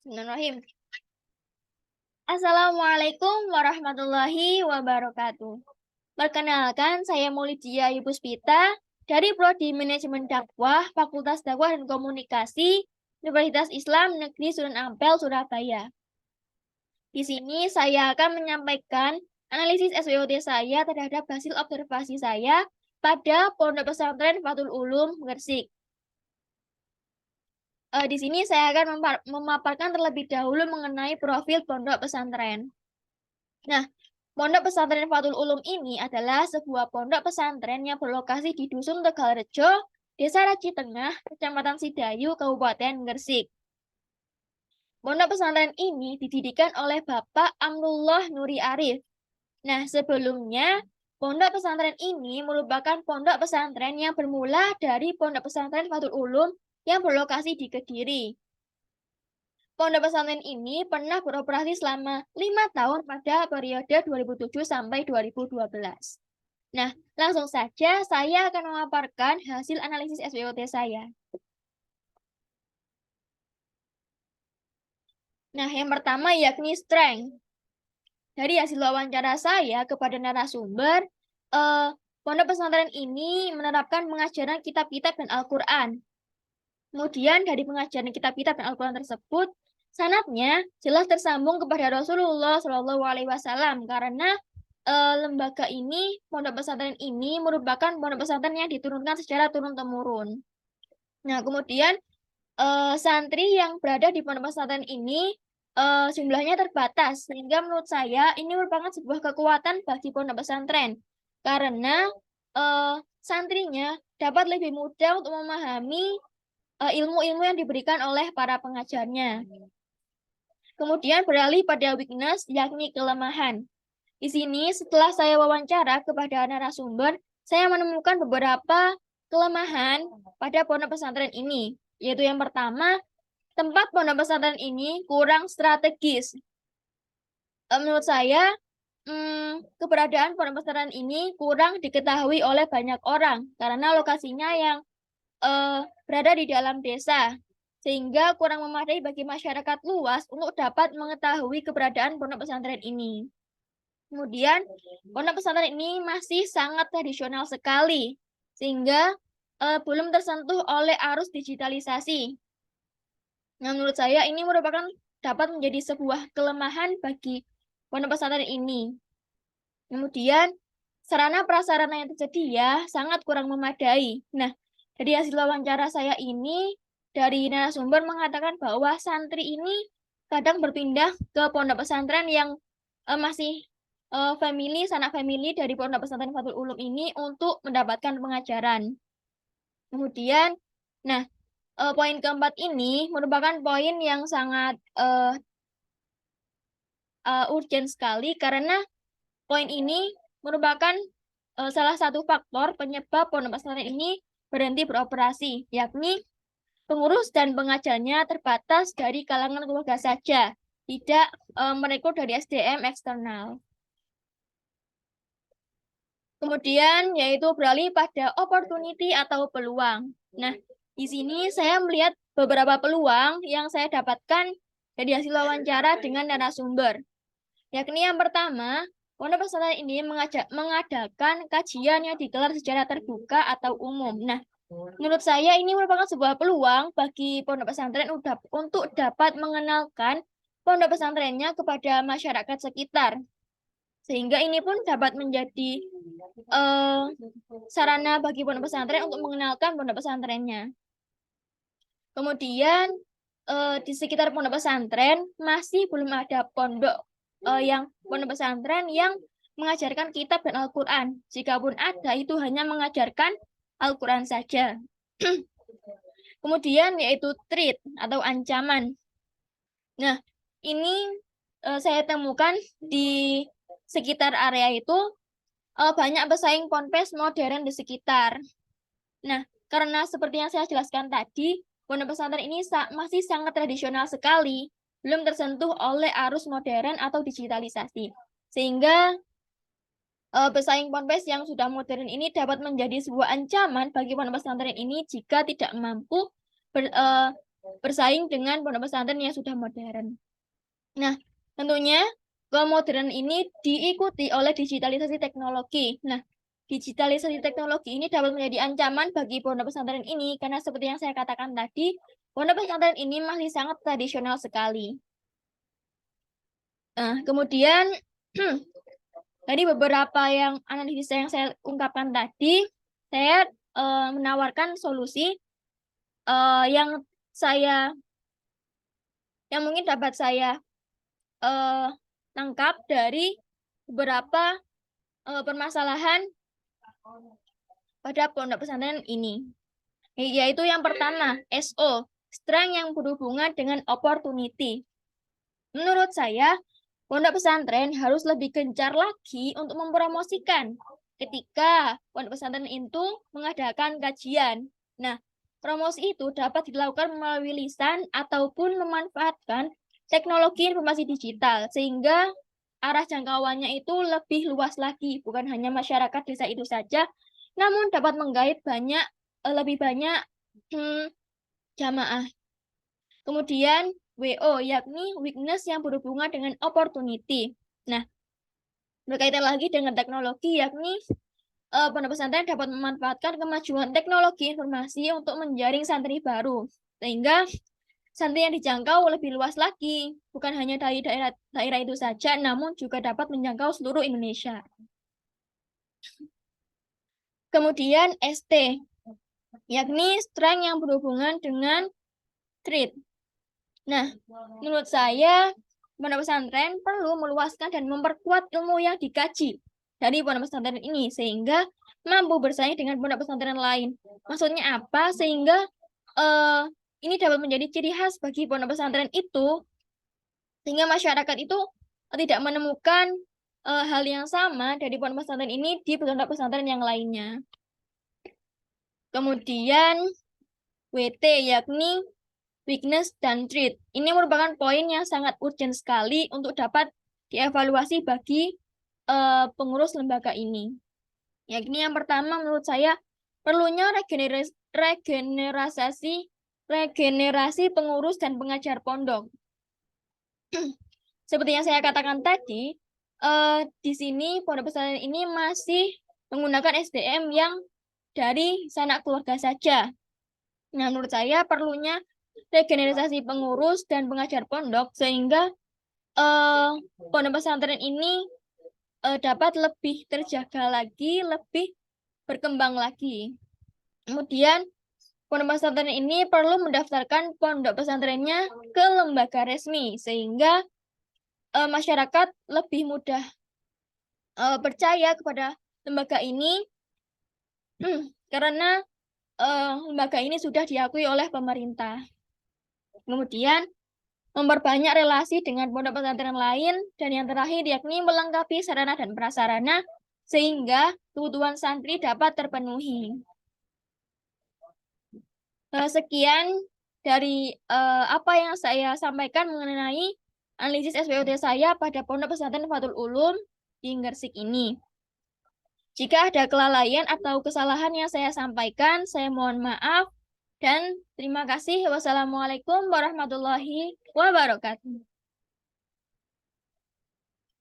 Bismillahirrahmanirrahim. Assalamualaikum warahmatullahi wabarakatuh. Perkenalkan, saya Maulidia Yupuspita dari Prodi Manajemen Dakwah, Fakultas Dakwah dan Komunikasi, Universitas Islam Negeri Sunan Ampel, Surabaya. Di sini saya akan menyampaikan analisis SWOT saya terhadap hasil observasi saya pada Pondok Pesantren Fathul Ulum, Gresik. Di sini saya akan memaparkan terlebih dahulu mengenai profil pondok pesantren. Nah, Pondok Pesantren Fathul Ulum ini adalah sebuah pondok pesantren yang berlokasi di Dusun Tegalrejo, Desa Raji Tengah, Kecamatan Sidayu, Kabupaten Gresik. Pondok pesantren ini didirikan oleh Bapak Amrullah Nuri Arif. Nah, sebelumnya pondok pesantren ini merupakan pondok pesantren yang bermula dari Pondok Pesantren Fathul Ulum yang berlokasi di Kediri. Pondok pesantren ini pernah beroperasi selama 5 tahun pada periode 2007 sampai 2012. Nah, langsung saja saya akan memaparkan hasil analisis SWOT saya. Nah, yang pertama yakni strength. Dari hasil wawancara saya kepada narasumber, pondok pesantren ini menerapkan pengajaran kitab-kitab dan Al-Quran. Kemudian dari pengajaran kitab-kitab dan Al-Quran tersebut, sanadnya jelas tersambung kepada Rasulullah Shallallahu Alaihi Wasallam karena lembaga ini, pondok pesantren ini merupakan pondok pesantren yang diturunkan secara turun-temurun. Nah, kemudian santri yang berada di pondok pesantren ini jumlahnya terbatas, sehingga menurut saya ini merupakan sebuah kekuatan bagi pondok pesantren karena santrinya dapat lebih mudah untuk memahami ilmu-ilmu yang diberikan oleh para pengajarnya. Kemudian beralih pada weakness, yakni kelemahan. Di sini setelah saya wawancara kepada narasumber, saya menemukan beberapa kelemahan pada pondok pesantren ini. Yaitu yang pertama, tempat pondok pesantren ini kurang strategis. Menurut saya, keberadaan pondok pesantren ini kurang diketahui oleh banyak orang karena lokasinya yang berada di dalam desa, sehingga kurang memadai bagi masyarakat luas untuk dapat mengetahui keberadaan pondok pesantren ini. Kemudian, pondok pesantren ini masih sangat tradisional sekali, sehingga belum tersentuh oleh arus digitalisasi. Nah, menurut saya ini merupakan dapat menjadi sebuah kelemahan bagi pondok pesantren ini. Kemudian, sarana prasarana yang tersedia sangat kurang memadai. Nah, dari hasil wawancara saya ini, dari narasumber mengatakan bahwa santri ini kadang berpindah ke pondok pesantren yang masih sanak family dari pondok pesantren Fathul Ulum ini untuk mendapatkan pengajaran. Kemudian, nah, poin keempat ini merupakan poin yang sangat urgent sekali karena poin ini merupakan salah satu faktor penyebab pondok pesantren ini berhenti beroperasi, yakni pengurus dan pengajarnya terbatas dari kalangan keluarga saja, tidak merekrut dari SDM eksternal. Kemudian yaitu beralih pada opportunity atau peluang. Nah, di sini saya melihat beberapa peluang yang saya dapatkan dari hasil wawancara dengan narasumber. Yakni yang pertama, pondok pesantren ini mengadakan kajian yang digelar secara terbuka atau umum. Nah, menurut saya ini merupakan sebuah peluang bagi pondok pesantren untuk dapat mengenalkan pondok pesantrennya kepada masyarakat sekitar. Sehingga ini pun dapat menjadi sarana bagi pondok pesantren untuk mengenalkan pondok pesantrennya. Kemudian di sekitar pondok pesantren masih belum ada pondok pesantren yang mengajarkan kitab dan Al-Quran. Jikapun ada, itu hanya mengajarkan Al-Quran saja. Kemudian yaitu threat atau ancaman. Nah, ini saya temukan di sekitar area itu banyak pesaing ponpes modern di sekitar. Nah, karena seperti yang saya jelaskan tadi, pondok pesantren ini masih sangat tradisional sekali, belum tersentuh oleh arus modern atau digitalisasi. Sehingga pesaing ponpes yang sudah modern ini dapat menjadi sebuah ancaman bagi pondok pesantren ini jika tidak mampu bersaing dengan pondok pesantren yang sudah modern. Nah, tentunya kemodernan ini diikuti oleh digitalisasi teknologi. Nah, digitalisasi teknologi ini dapat menjadi ancaman bagi pondok pesantren ini karena seperti yang saya katakan tadi, pondok pesantren ini masih sangat tradisional sekali. Nah, kemudian dari beberapa yang analisis yang saya ungkapkan tadi, saya menawarkan solusi yang mungkin dapat saya tangkap dari beberapa permasalahan pada pondok pesantren ini. Yaitu yang pertama, SO, strength yang berhubungan dengan opportunity. Menurut saya, pondok pesantren harus lebih gencar lagi untuk mempromosikan ketika pondok pesantren itu mengadakan kajian. Nah, promosi itu dapat dilakukan melalui lisan ataupun memanfaatkan teknologi informasi digital, sehingga arah jangkauannya itu lebih luas lagi, bukan hanya masyarakat desa itu saja, namun dapat menggait lebih banyak jamaah. Kemudian WO, yakni weakness yang berhubungan dengan opportunity. Nah, berkaitan lagi dengan teknologi, yakni pondok pesantren dapat memanfaatkan kemajuan teknologi informasi untuk menjaring santri baru, sehingga santri yang dijangkau lebih luas lagi, bukan hanya dari daerah itu saja, namun juga dapat menjangkau seluruh Indonesia. Kemudian ST, yakni strength yang berhubungan dengan trait. Nah, menurut saya, pondok pesantren perlu meluaskan dan memperkuat ilmu yang dikaji dari pondok pesantren ini, sehingga mampu bersaing dengan pondok pesantren lain. Maksudnya apa? Sehingga ini dapat menjadi ciri khas bagi pondok pesantren itu, sehingga masyarakat itu tidak menemukan hal yang sama dari pondok pesantren ini di pondok pesantren yang lainnya. Kemudian WT, yakni weakness dan trait. Ini merupakan poin yang sangat urgent sekali untuk dapat dievaluasi bagi pengurus lembaga ini. Yakni yang pertama menurut saya perlunya regenerasi pengurus dan pengajar pondok. Seperti yang saya katakan tadi, di sini pondok pesantren ini masih menggunakan SDM yang dari sanak keluarga saja. Nah, menurut saya perlunya regenerasi pengurus dan pengajar pondok sehingga pondok pesantren ini dapat lebih terjaga lagi, lebih berkembang lagi. Kemudian pondok pesantren ini perlu mendaftarkan pondok pesantrennya ke lembaga resmi sehingga masyarakat lebih mudah percaya kepada lembaga ini karena lembaga ini sudah diakui oleh pemerintah. Kemudian memperbanyak relasi dengan pondok pesantren lain, dan yang terakhir yakni melengkapi sarana dan prasarana sehingga kebutuhan santri dapat terpenuhi. Sekian dari apa yang saya sampaikan mengenai analisis SPOT saya pada Pondok Pesantren Fathul Ulum di Gresik ini. Jika ada kelalaian atau kesalahan yang saya sampaikan, saya mohon maaf dan terima kasih. Wassalamualaikum warahmatullahi wabarakatuh.